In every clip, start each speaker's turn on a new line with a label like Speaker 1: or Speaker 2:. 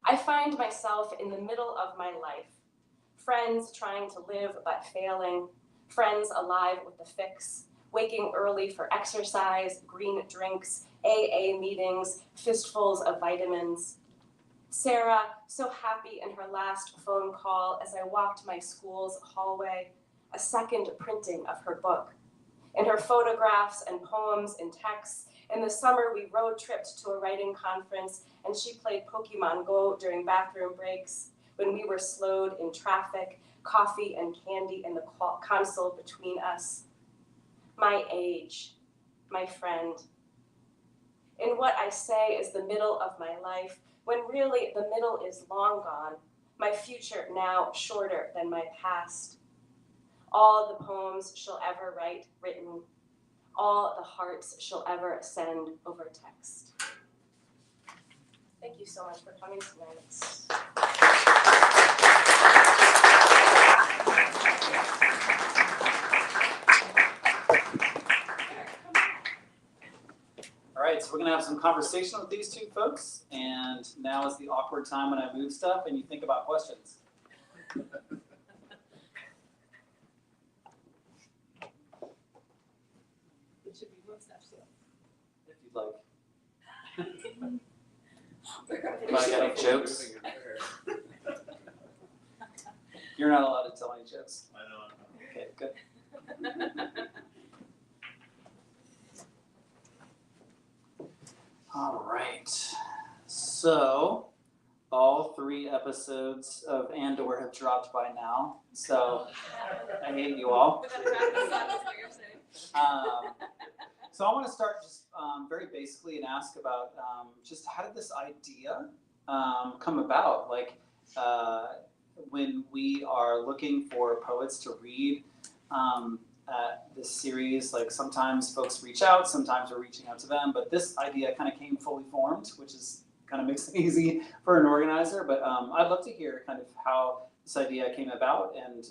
Speaker 1: I find myself in the middle of my life. Friends trying to live but failing. Friends alive with the fix. Waking early for exercise, green drinks, AA meetings, fistfuls of vitamins. Sarah, so happy in her last phone call as I walked my school's hallway, a second printing of her book. In her photographs and poems and texts, in the summer we road tripped to a writing conference and she played Pokemon Go during bathroom breaks, when we were slowed in traffic, coffee and candy in the console between us. My age, my friend. In what I say is the middle of my life, when really the middle is long gone, my future now shorter than my past. All the poems she'll ever write written, all the hearts she'll ever send over text. Thank you so much for coming tonight.
Speaker 2: All right, so we're gonna have some conversation with these two folks, and now is the awkward time when I move stuff and you think about questions.
Speaker 1: It should be mustache too.
Speaker 2: If you'd like. Anybody got any jokes? You're not allowed to tell any jokes.
Speaker 3: I know.
Speaker 2: Okay, good. All right, so all 3 episodes of Andor have dropped by now, so I hate you all. So I want to start just very basically and ask about just how did this idea come about? Like when we are looking for poets to read at this series, like sometimes folks reach out, sometimes we're reaching out to them, but this idea kind of came fully formed, which is kind of makes it easy for an organizer. But I'd love to hear kind of how this idea came about, and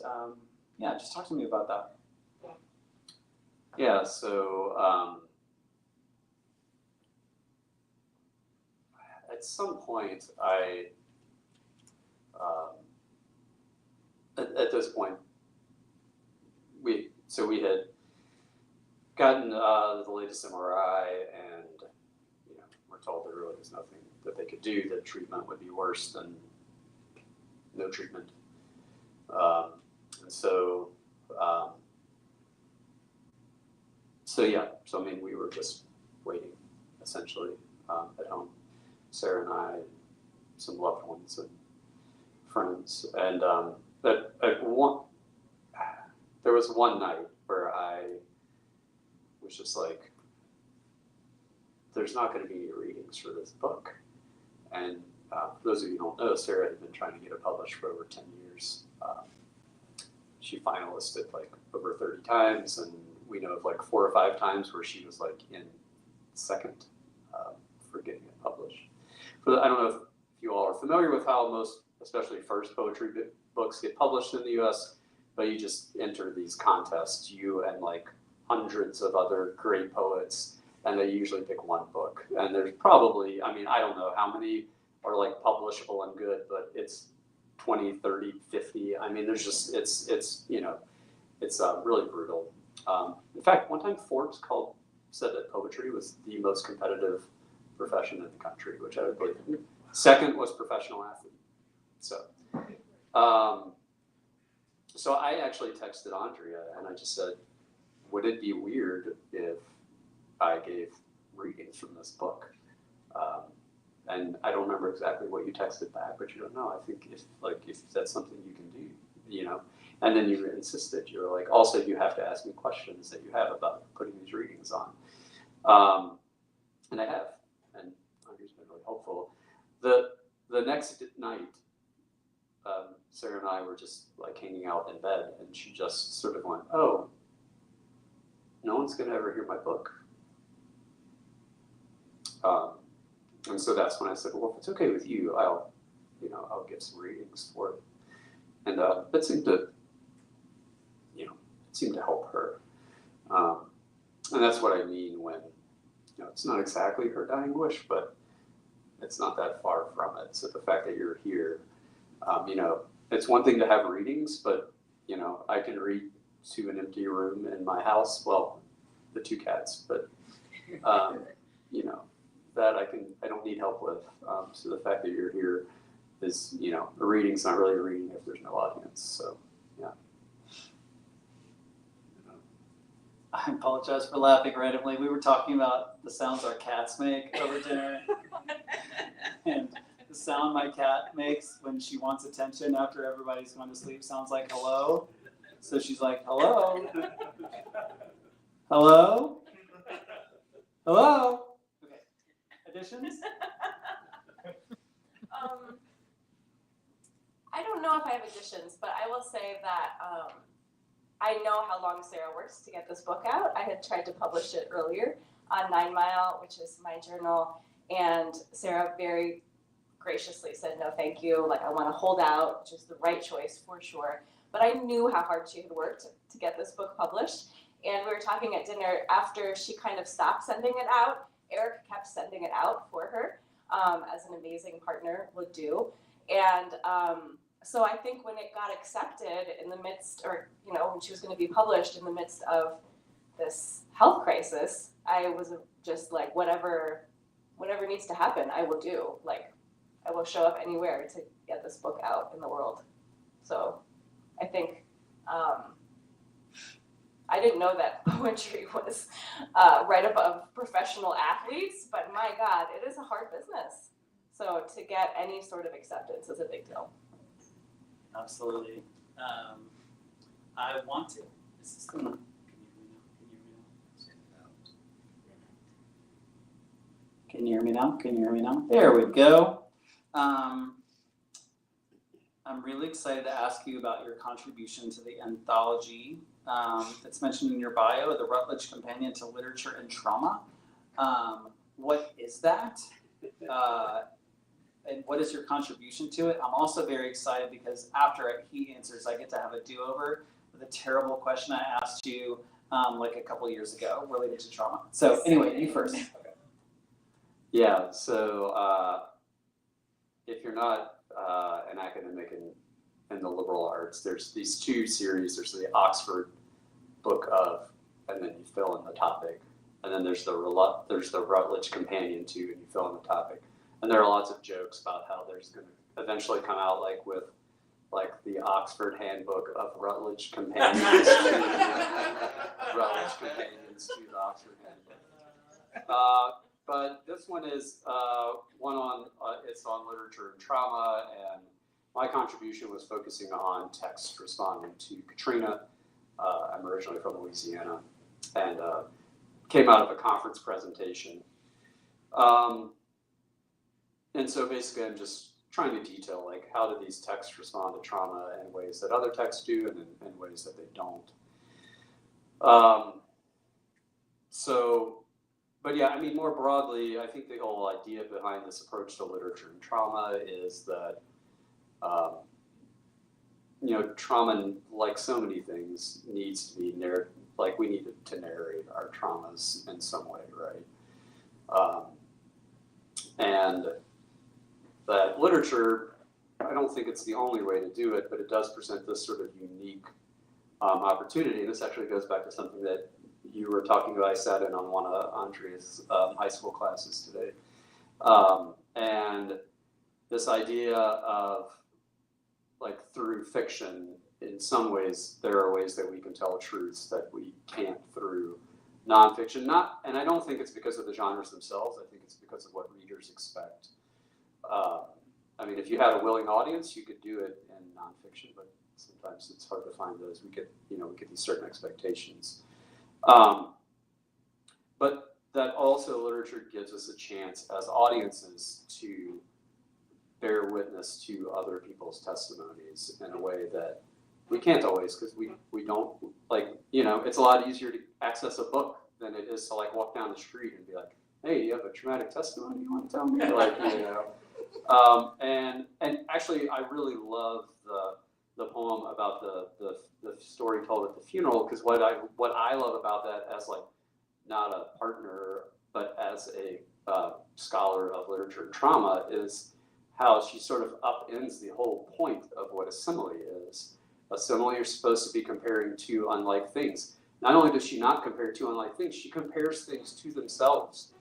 Speaker 2: yeah, just talk to me about that.
Speaker 4: Yeah, so at some point at this point, we had gotten the latest MRI, and we're told there really was nothing that they could do. That treatment would be worse than no treatment, and so I mean, we were just waiting essentially at home, Sarah and I, some loved ones and friends, and there was one night where I was just like, there's not going to be any readings for this book. And for those of you who don't know, Sarah had been trying to get it published for over 10 years. She finalisted like over 30 times, and we know of like 4 or 5 times where she was like in second for getting it published. I don't know if you all are familiar with how most, especially first poetry books get published in the US, but you just enter these contests, you and like hundreds of other great poets, and they usually pick one book. And there's probably, I mean, I don't know how many are like publishable and good, but it's 20, 30, 50. I mean, there's just, it's really brutal. In fact, one time Forbes said that poetry was the most competitive profession in the country, which I would believe. Second was professional athlete. So I actually texted Andrea and I just said, would it be weird if I gave readings from this book? And I don't remember exactly what you texted back, but you don't know. I think if that's something you can do, And then you insisted, you were like, also you have to ask me questions that you have about putting these readings on. And I have, and Andrea's been really helpful. The next night, Sarah and I were just like hanging out in bed, and she just sort of went, oh, no one's gonna ever hear my book. And so that's when I said, well, if it's okay with you, I'll give some readings for it. And it seemed to help her. And that's what I mean when, it's not exactly her dying wish, but it it's not that far from it. So the fact that you're here, you know, it's one thing to have readings, but you know, I can read to an empty room in my house. Well, the 2 cats, but you know, that I don't need help with. So the fact that you're here is, you know, a reading's not really a reading if there's no audience. So yeah.
Speaker 2: I apologize for laughing randomly. We were talking about the sounds our cats make over dinner. And the sound my cat makes when she wants attention after everybody's gone to sleep sounds like hello. So she's like, hello? Hello? Hello? Okay. Additions?
Speaker 1: I don't know if I have additions, but I will say that I know how long Sarah works to get this book out. I had tried to publish it earlier on 9 Mile, which is my journal, and Sarah very graciously said, no, thank you. Like, I want to hold out, which is the right choice for sure. But I knew how hard she had worked to get this book published. And we were talking at dinner after she kind of stopped sending it out. Eric kept sending it out for her, as an amazing partner would do. And so I think when it got accepted in the midst, or, you know, when she was going to be published in the midst of this health crisis, I was just like, whatever needs to happen, I will do. Like, I will show up anywhere to get this book out in the world. So I think I didn't know that poetry was right above professional athletes, but my God, it is a hard business. So to get any sort of acceptance is a big deal.
Speaker 2: Absolutely. I want to. This is the, Can you hear me now? Can you hear me now? There we go. I'm really excited to ask you about your contribution to the anthology. It's mentioned in your bio, the Routledge Companion to Literature and Trauma. What is that? And what is your contribution to it? I'm also very excited because after he answers, I get to have a do-over with a terrible question I asked you like a couple years ago related to trauma. So anyway, you first.
Speaker 4: Yeah, so if you're not an academic in the liberal arts, there's these 2 series. There's the Oxford Book of, and then you fill in the topic. And then there's the Routledge Companion to, and you fill in the topic. And there are lots of jokes about how there's going to eventually come out like with like the Oxford Handbook of Routledge Companions to Routledge Companions to the Oxford Handbook. But this one is one on it's on literature and trauma, and my contribution was focusing on text responding to Katrina. I'm originally from Louisiana, and came out of a conference presentation. And so basically, I'm just trying to detail like how do these texts respond to trauma in ways that other texts do, and in ways that they don't. But yeah, I mean, more broadly, I think the whole idea behind this approach to literature and trauma is that, you know, trauma, like so many things, needs to be like we need to narrate our traumas in some way, right? And that literature, I don't think it's the only way to do it, but it does present this sort of unique opportunity. And this actually goes back to something that you were talking about. I sat in on one of Andrea's high school classes today. And this idea of, like, through fiction, in some ways, there are ways that we can tell truths that we can't through nonfiction. And I don't think it's because of the genres themselves. I think it's because of what readers expect. I mean, if you had a willing audience, you could do it in nonfiction, but sometimes it's hard to find those. We get these certain expectations. But that also literature gives us a chance as audiences to bear witness to other people's testimonies in a way that we can't always, because we don't, like, you know, it's a lot easier to access a book than it is to like walk down the street and be like, hey, you have a traumatic testimony you want to tell me? Like, you know. And actually, I really love the poem about the story told at the funeral, because what I love about that, as like not a partner but as a scholar of literature and trauma, is how she sort of upends the whole point of what a simile is. A simile, you're supposed to be comparing two unlike things. Not only does she not compare two unlike things, she compares things to themselves,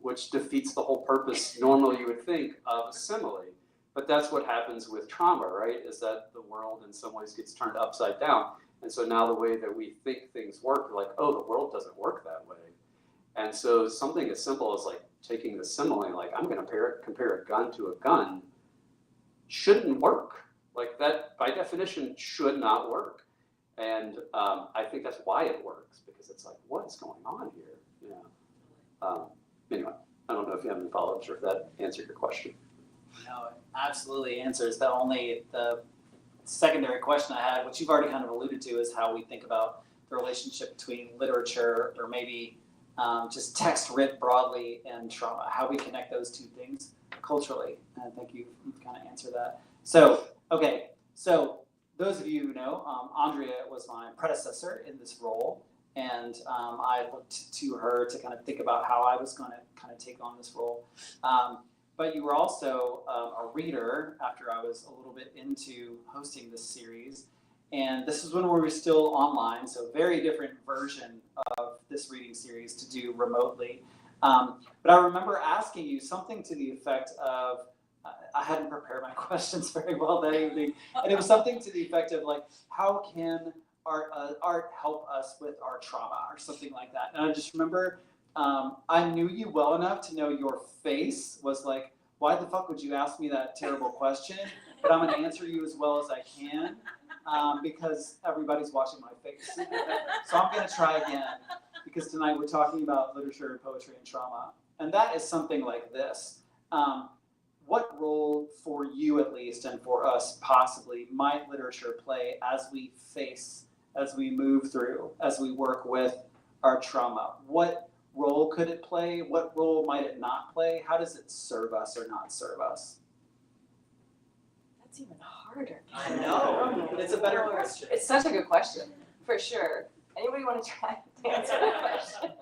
Speaker 4: which defeats the whole purpose, normally you would think, of a simile. But that's what happens with trauma, right? Is that the world in some ways gets turned upside down. And so now the way that we think things work, we're like, oh, the world doesn't work that way. And so something as simple as like taking the simile, like I'm going to compare a gun to a gun, shouldn't work. Like that, by definition, should not work. And I think that's why it works, because it's like, what is going on here? Yeah. Anyway, I don't know if you have any follow-ups or if that answered your question.
Speaker 2: No, it absolutely answers. The secondary question I had, which you've already kind of alluded to, is how we think about the relationship between literature, or maybe just text writ broadly, and trauma, how we connect those two things culturally. And I think you've kind of answered that. So, okay, so those of you who know, Andrea was my predecessor in this role, and I looked to her to kind of think about how I was going to kind of take on this role. But you were also a reader after I was a little bit into hosting this series. And this is when we were still online, so very different version of this reading series to do remotely. But I remember asking you something to the effect of, I hadn't prepared my questions very well that evening, and it was something to the effect of like, how can art help us with our trauma, or something like that. And I just remember, I knew you well enough to know your face was like, why the fuck would you ask me that terrible question? But I'm going to answer you as well as I can, because everybody's watching my face. So I'm going to try again, because tonight we're talking about literature and poetry and trauma. And that is something like this. What role, for you at least, and for us possibly, might literature play as we face, as we move through, as we work with our trauma? What role could it play? What role might it not play? How does it serve us or not serve us?
Speaker 1: That's even harder.
Speaker 2: I know. It's a better question.
Speaker 1: It's such a good question, for sure. Anybody want to try to answer that question?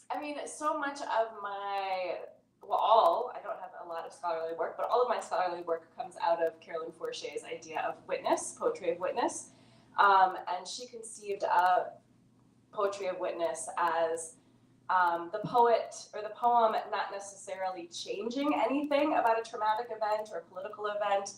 Speaker 1: I mean, so much of my, I don't have a lot of scholarly work, but all of my scholarly work comes out of Carolyn Forcher's idea of witness, poetry of witness. And she conceived of poetry of witness as the poet or the poem not necessarily changing anything about a traumatic event or a political event,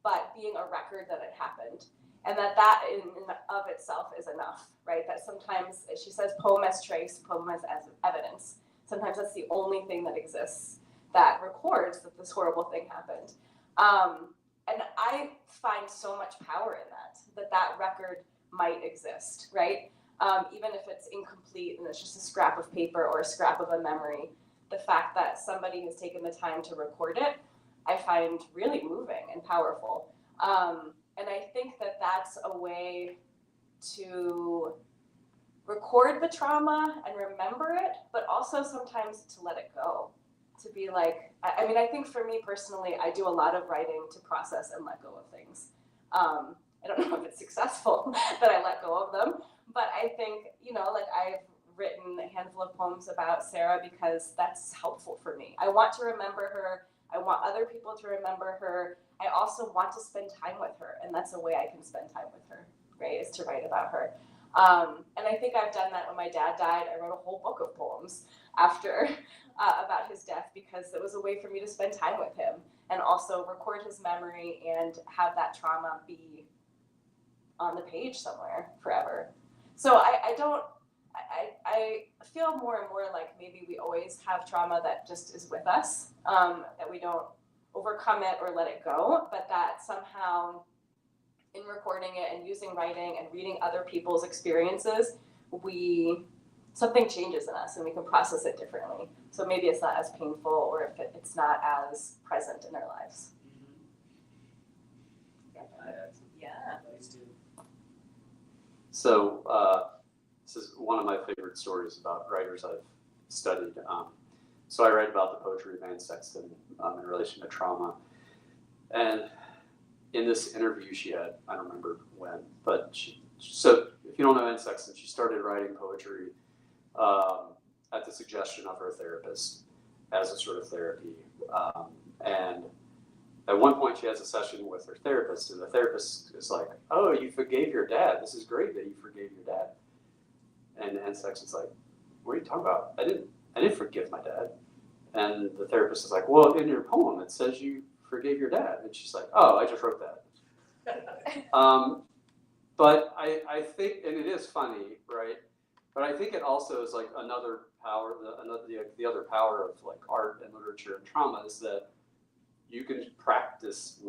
Speaker 1: but being a record that it happened. And that in of itself is enough, right? That sometimes, she says, poem as trace, poem as evidence. Sometimes that's the only thing that exists that records that this horrible thing happened. And I find so much power in that record might exist, right? Even if it's incomplete and it's just a scrap of paper or a scrap of a memory, the fact that somebody has taken the time to record it, I find really moving and powerful. And I think that that's a way to record the trauma and remember it, but also sometimes to let it go. To be like, I mean, I think for me personally, I do a lot of writing to process and let go of things. I don't know if it's successful that I let go of them, but I think, like I've written a handful of poems about Saara because that's helpful for me. I want to remember her. I want other people to remember her. I also want to spend time with her, and that's a way I can spend time with her, right, is to write about her. And I think I've done that when my dad died. I wrote a whole book of poems after about his death because it was a way for me to spend time with him and also record his memory and have that trauma be on the page somewhere forever. So I feel more and more like maybe we always have trauma that just is with us, that we don't overcome it or let it go, but that somehow in recording it and using writing and reading other people's experiences, something changes in us and we can process it differently. So maybe it's not as painful or if it's not as present in our lives. Yeah.
Speaker 4: So this is one of my favorite stories about writers I've studied. So I write about the poetry of Anne Sexton in relation to trauma. And in this interview she had, I don't remember when, but so if you don't know Anne Sexton, she started writing poetry at the suggestion of her therapist as a sort of therapy. And at one point she has a session with her therapist, and the therapist is like, "Oh, you forgave your dad. This is great that you forgave your dad." And Anne Sexton's like, "What are you talking about? I didn't forgive my dad." And the therapist is like, "Well, in your poem it says you forgave your dad." And she's like, "Oh, I just wrote that." But I think, and it is funny, right? But I think it also is like another power, the other power of like art and literature and trauma is that you can practice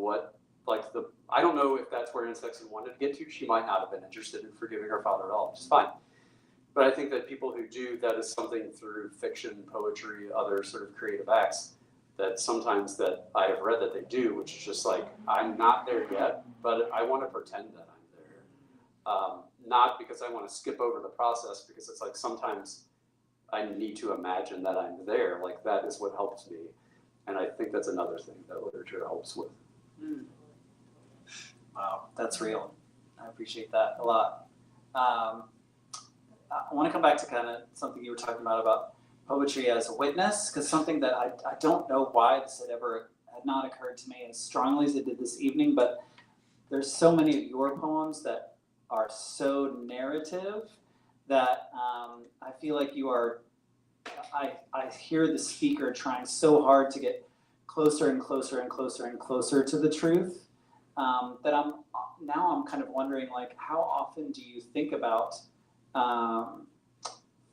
Speaker 4: I don't know if that's where Anne Sexton wanted to get to. She might not have been interested in forgiving her father at all, which is fine. But I think that people who do, that is something through fiction, poetry, other sort of creative acts that sometimes that I have read that they do, which is just like, I'm not there yet, but I want to pretend that I'm there. Not because I want to skip over the process, because it's like sometimes I need to imagine that I'm there. Like that is what helps me. And I think that's another thing that literature helps with.
Speaker 2: Wow, that's real. I appreciate that a lot. I want to come back to kind of something you were talking about poetry as a witness, because something that I don't know why this had not occurred to me as strongly as it did this evening, but there's so many of your poems that are so narrative that I feel like you are, I hear the speaker trying so hard to get closer and closer and closer and closer to the truth, that I'm kind of wondering, like, how often do you think about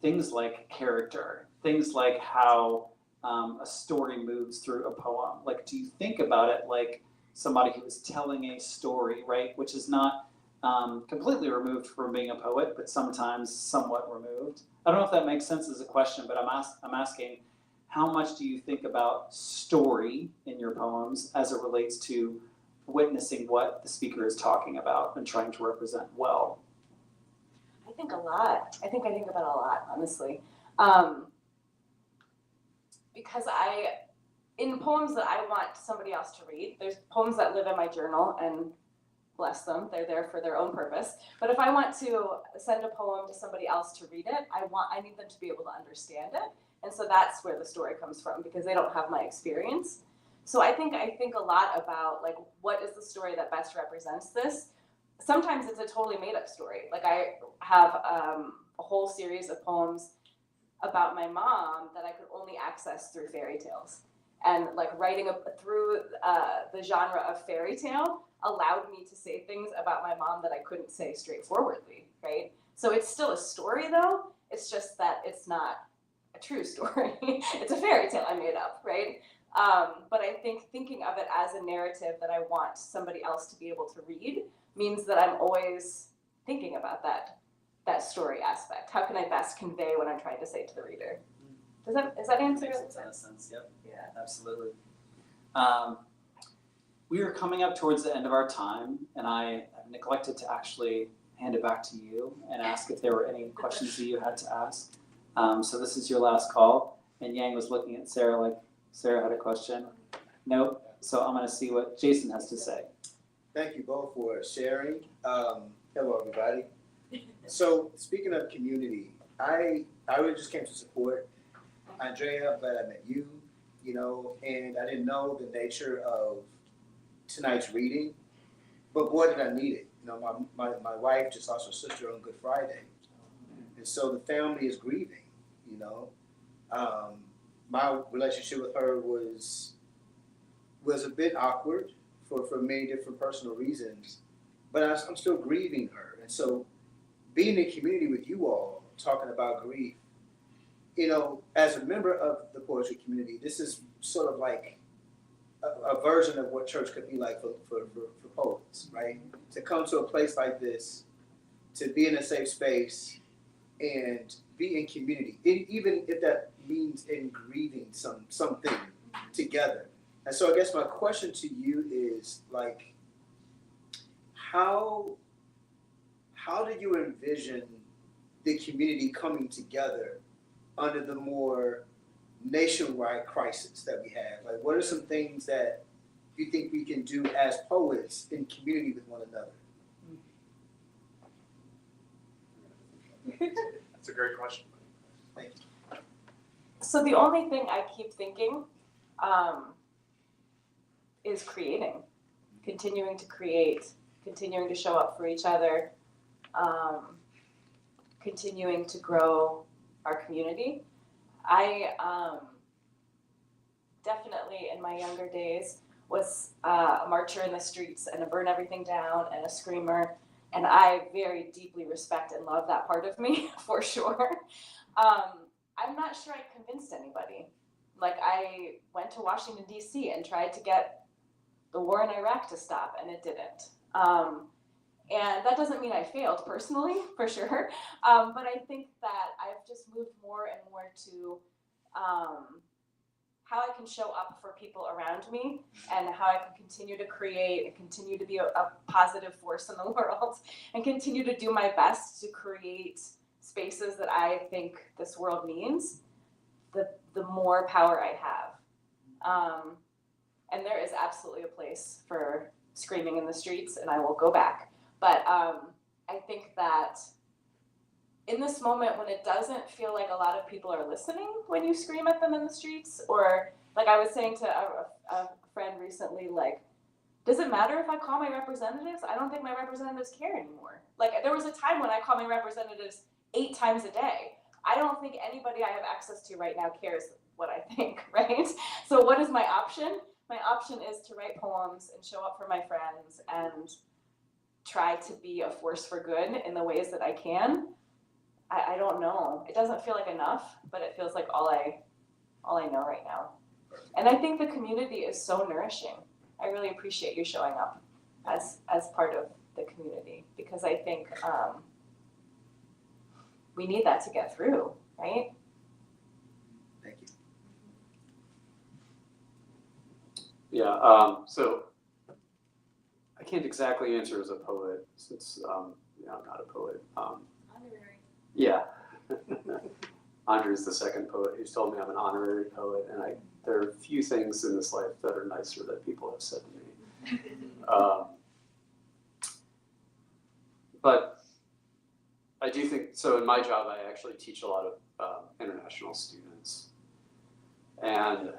Speaker 2: things like character, things like how a story moves through a poem? Like, do you think about it like somebody who is telling a story, right? Which is not completely removed from being a poet, but sometimes somewhat removed. I don't know if that makes sense as a question, but I'm asking, how much do you think about story in your poems as it relates to witnessing what the speaker is talking about and trying to represent well?
Speaker 1: I think a lot. I think about it a lot, honestly. Because in poems that I want somebody else to read, there's poems that live in my journal, and bless them, they're there for their own purpose. But if I want to send a poem to somebody else to read it, I need them to be able to understand it. And so that's where the story comes from, because they don't have my experience. So I think a lot about, like, what is the story that best represents this? Sometimes it's a totally made up story. Like, I have a whole series of poems about my mom that I could only access through fairy tales. And like writing through the genre of fairy tale allowed me to say things about my mom that I couldn't say straightforwardly, right? So it's still a story though, it's just that it's not a true story. It's a fairy tale I made up, right? But I think thinking of it as a narrative that I want somebody else to be able to read means that I'm always thinking about that story aspect. How can I best convey what I'm trying to say to the reader? Does that answer
Speaker 2: Makes
Speaker 1: it?
Speaker 2: a ton of sense. Yep.
Speaker 1: Yeah.
Speaker 2: Absolutely. We are coming up towards the end of our time, and I neglected to actually hand it back to you and ask if there were any questions that you had to ask. So this is your last call, and Yang was looking at Sarah like Sarah had a question. Nope. So I'm going to see what Jason has to say.
Speaker 3: Thank you both for sharing. Hello, everybody. So speaking of community, I really just came to support Andrea. I'm glad I met you, and I didn't know the nature of tonight's reading, but boy, did I need it. My wife just lost her sister on Good Friday, and so the family is grieving, My relationship with her was a bit awkward for many different personal reasons, but I'm still grieving her. And so being in community with you all, talking about grief, as a member of the poetry community, this is sort of like a version of what church could be like for poets, right? To come to a place like this, to be in a safe space and be in community, even if that means in grieving something together. And so I guess my question to you is, like, how do you envision the community coming together under the more nationwide crisis that we have? Like, what are some things that you think we can do as poets in community with one another?
Speaker 5: That's a great question.
Speaker 3: Thank you.
Speaker 1: So the only thing I keep thinking is creating, continuing to create, continuing to show up for each other, continuing to grow our community. I definitely in my younger days was a marcher in the streets and a burn everything down and a screamer, and I very deeply respect and love that part of me for sure. I'm not sure I convinced anybody. Like, I went to Washington, D.C. and tried to get the war in Iraq to stop, and it didn't. And that doesn't mean I failed personally, for sure. But I think that I've just moved more and more to how I can show up for people around me and how I can continue to create and continue to be a positive force in the world and continue to do my best to create spaces that I think this world needs, the more power I have. And there is absolutely a place for screaming in the streets, and I will go back. But I think that in this moment when it doesn't feel like a lot of people are listening when you scream at them in the streets, or like I was saying to a friend recently, like, does it matter if I call my representatives? I don't think my representatives care anymore. Like, there was a time when I called my representatives 8 times a day. I don't think anybody I have access to right now cares what I think, right? So what is my option? My option is to write poems and show up for my friends and try to be a force for good in the ways that I can. I don't know. It doesn't feel like enough, but it feels like all I know right now. And I think the community is so nourishing. I really appreciate you showing up as part of the community, because I think we need that to get through, right?
Speaker 3: Thank you.
Speaker 4: Yeah, so I can't exactly answer as a poet since I'm not a poet. Yeah. Andrea's the second poet who's told me I'm an honorary poet, and there are few things in this life that are nicer that people have said to me. But I do think, so in my job I actually teach a lot of international students. And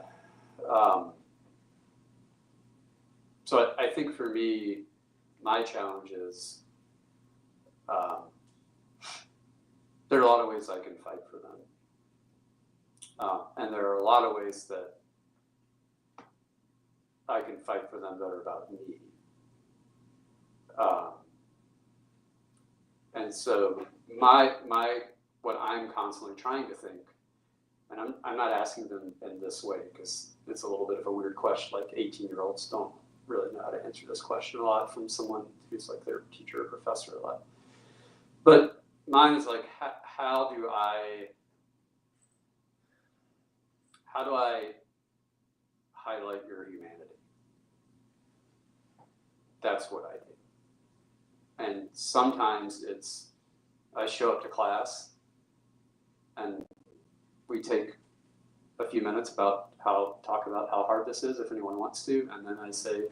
Speaker 4: so I think for me, my challenge is there are a lot of ways I can fight for them. And there are a lot of ways that I can fight for them that are about me. And so what I'm constantly trying to think, and I'm not asking them in this way because it's a little bit of a weird question, like 18-year-olds don't really know how to answer this question a lot from someone who's like their teacher or professor a lot. But mine is like, how do I highlight your humanity? That's what I do. And sometimes I show up to class and we take a few minutes talk about how hard this is if anyone wants to, and then I say,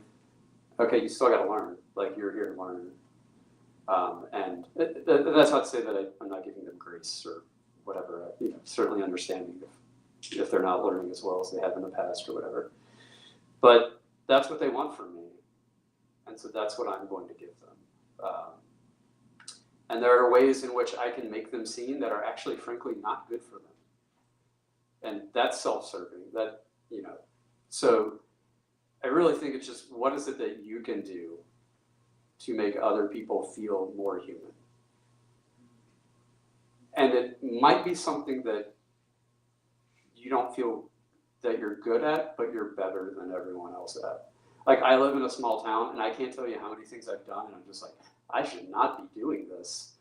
Speaker 4: okay, you still gotta learn, like you're here to learn. And that's not to say that I'm not giving them grace or whatever, certainly understanding if they're not learning as well as they have in the past or whatever. But that's what they want from me. And so that's what I'm going to give them. And there are ways in which I can make them seen that are actually, frankly, not good for them. And that's self-serving, so I really think it's just, what is it that you can do to make other people feel more human? And it might be something that you don't feel that you're good at, but you're better than everyone else at. Like, I live in a small town, and I can't tell you how many things I've done, and I'm just like, I should not be doing this.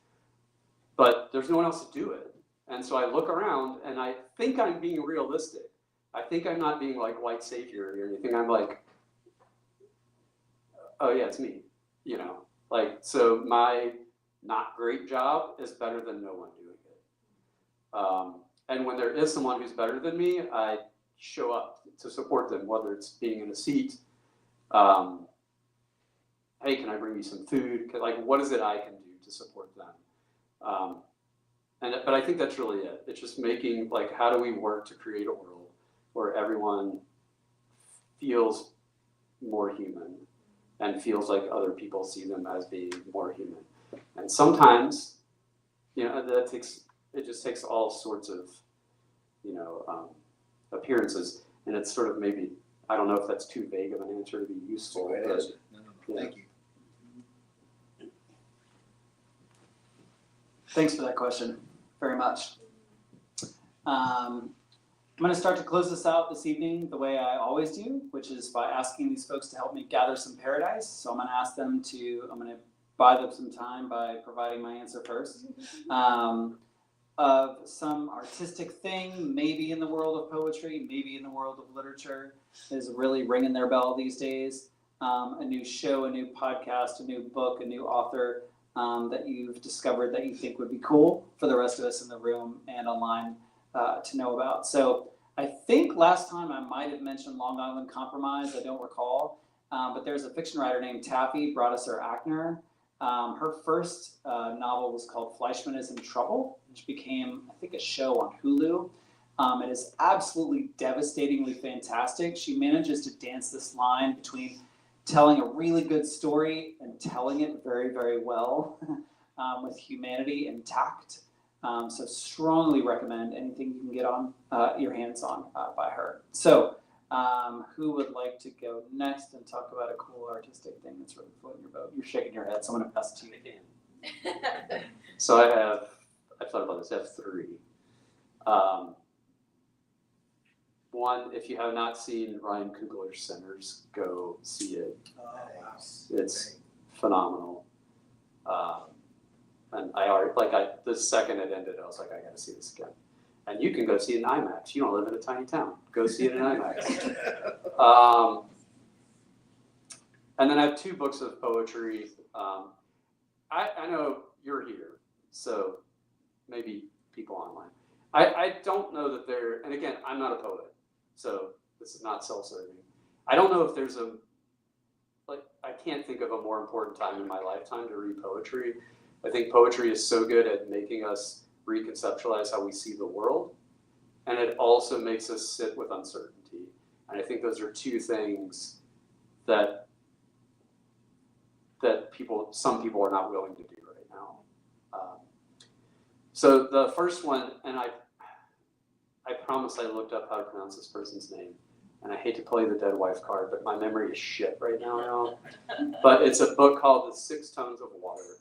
Speaker 4: But there's no one else to do it. And so I look around, and I think I'm being realistic. I think I'm not being like white savior or anything. I'm like, oh yeah, it's me, so my not great job is better than no one doing it. And when there is someone who's better than me, I show up to support them, whether it's being in a seat, hey, can I bring you some food? Like, what is it I can do to support them? But I think that's really it. It's just making, like, how do we work to create a world where everyone feels more human and feels like other people see them as being more human. And sometimes, it just takes all sorts of, appearances, and it's sort of maybe, I don't know if that's too vague of an answer to be useful.
Speaker 3: Great
Speaker 4: But,
Speaker 3: answer. No.
Speaker 4: yeah.
Speaker 3: Thank you.
Speaker 2: Thanks for that question very much. I'm going to start to close this out this evening the way I always do, which is by asking these folks to help me gather some paradise. So I'm going to ask them I'm going to buy them some time by providing my answer first. Of some artistic thing, maybe in the world of poetry, maybe in the world of literature, is really ringing their bell these days. A new show, a new podcast, a new book, a new author that you've discovered that you think would be cool for the rest of us in the room and online to know about. So I think last time I might have mentioned Long Island Compromise, I don't recall, but there's a fiction writer named Taffy Brodesser Akner. Her first novel was called Fleischman is in Trouble, which became, I think, a show on Hulu. It is absolutely devastatingly fantastic. She manages to dance this line between telling a really good story and telling it very, very well with humanity and tact. So strongly recommend anything you can get on your hands on by her. So who would like to go next and talk about a cool artistic thing that's really floating your boat? You're shaking your head, so I'm going to pass it to you again.
Speaker 4: So I thought about this, I have three. One, if you have not seen Ryan Coogler's Sinners, go see it.
Speaker 3: Oh, wow.
Speaker 4: It's phenomenal. And the second it ended, I was like, I gotta see this again. And you can go see it in IMAX. You don't live in a tiny town. Go see it in IMAX. And then I have two books of poetry. I know you're here, so maybe people online. I don't know that and again, I'm not a poet, so this is not self-serving. I don't know if there's I can't think of a more important time in my lifetime to read poetry. I think poetry is so good at making us reconceptualize how we see the world, and it also makes us sit with uncertainty. And I think those are two things that some people are not willing to do right now. So the first one, and I promise I looked up how to pronounce this person's name, and I hate to play the dead wife card, but my memory is shit right now. But it's a book called The 6 Tones of Water,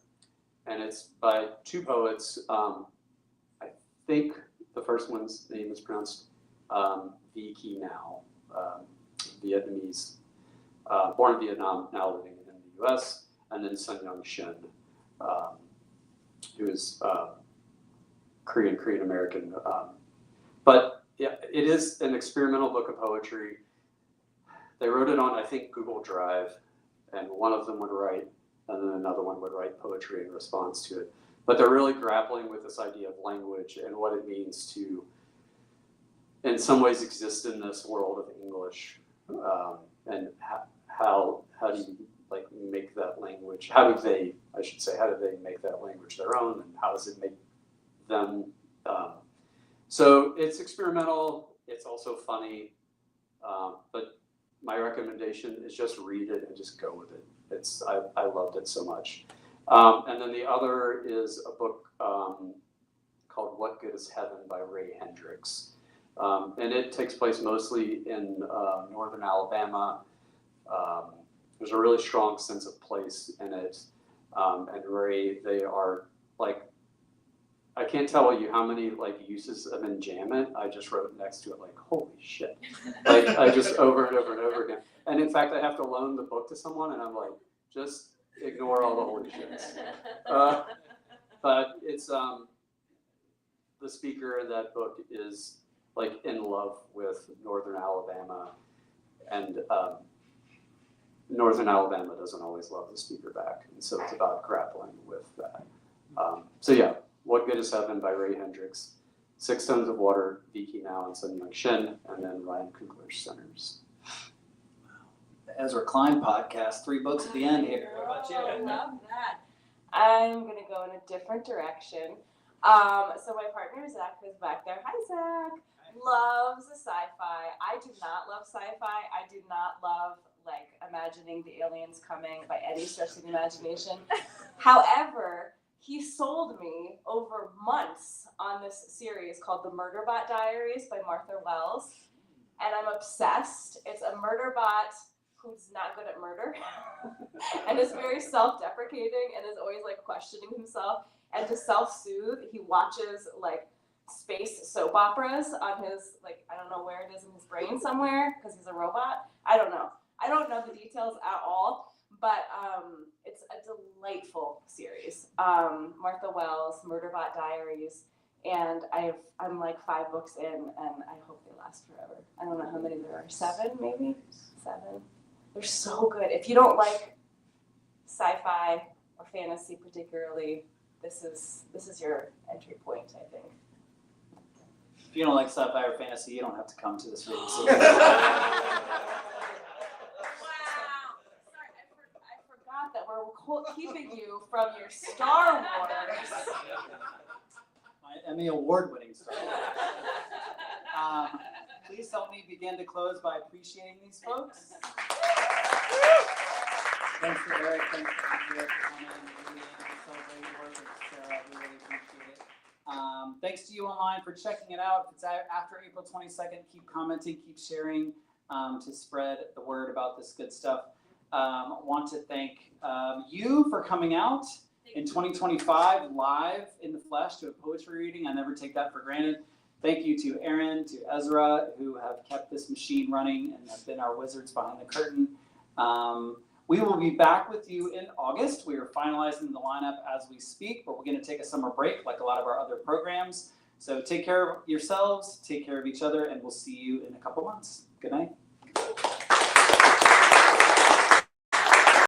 Speaker 4: and it's by two poets. I think the first one's name is pronounced V Ki Now, Vietnamese, born in Vietnam, now living in the U.S., and then Sun Young Shin, who is Korean American. But yeah, it is an experimental book of poetry. They wrote it on, I think, Google Drive, and one of them would write, and then another one would write poetry in response to it. But they're really grappling with this idea of language and what it means to, in some ways, exist in this world of English, and how do you make that language? How do they make that language their own, and how does it make them? So it's experimental. It's also funny, but my recommendation is just read it and just go with it. I loved it so much. And then the other is a book called What Good is Heaven by Ray Hendricks. And it takes place mostly in northern Alabama. There's a really strong sense of place in it. And Ray, they are I can't tell you how many uses of enjambment I just wrote next to it, holy shit. I just over and over and over again. And in fact, I have to loan the book to someone and I'm just ignore all the holy shits. But it's, the speaker in that book is in love with northern Alabama, and northern Alabama doesn't always love the speaker back. And so it's about grappling with that. So yeah. What Good is Heaven by Ray Hendricks, 6 Tones of Water, V Ki Now, and Sun Young Shin, and then Ryan Coogler's Sinners.
Speaker 2: The Ezra Klein podcast, 3 books at the end here. What about you?
Speaker 6: I love that.
Speaker 1: I'm going to go in a different direction. So my partner Zach is back there. Hi, Zach. Loves the sci-fi. I do not love sci-fi. I do not love like imagining the aliens coming by any stretch of the imagination. However, he sold me over months on this series called The Murderbot Diaries by Martha Wells, and I'm obsessed. It's a murder bot who's not good at murder and is very self-deprecating and is always like questioning himself. And to self-soothe, he watches like space soap operas on his, like, I don't know where it is in his brain somewhere because he's a robot. I don't know the details at all, but it's a delightful series. Martha Wells, Murderbot Diaries, and I'm like 5 books in, and I hope they last forever. I don't know how many there are, 7 maybe? 7. They're so good. If you don't like sci-fi or fantasy particularly, this is your entry point, I think.
Speaker 2: If you don't like sci-fi or fantasy, you don't have to come to this room.
Speaker 1: Wow. Sorry, I forgot that we're keeping you from your Star Wars.
Speaker 2: My Emmy Award-winning Star Wars. Please help me begin to close by appreciating these folks. Thanks to Eric, thanks to Andrea for coming and celebrating your work with Sarah. We really appreciate it. Thanks to you online for checking it out. If it's after April 22nd, keep commenting, keep sharing to spread the word about this good stuff. Want to thank you for coming out in 2025 live in the flesh to a poetry reading. I never take that for granted. Thank you to Aaron, to Ezra, who have kept this machine running and have been our wizards behind the curtain. We will be back with you in August. We are finalizing the lineup as we speak, but we're going to take a summer break like a lot of our other programs. So take care of yourselves, take care of each other, and we'll see you in a couple months. Good night.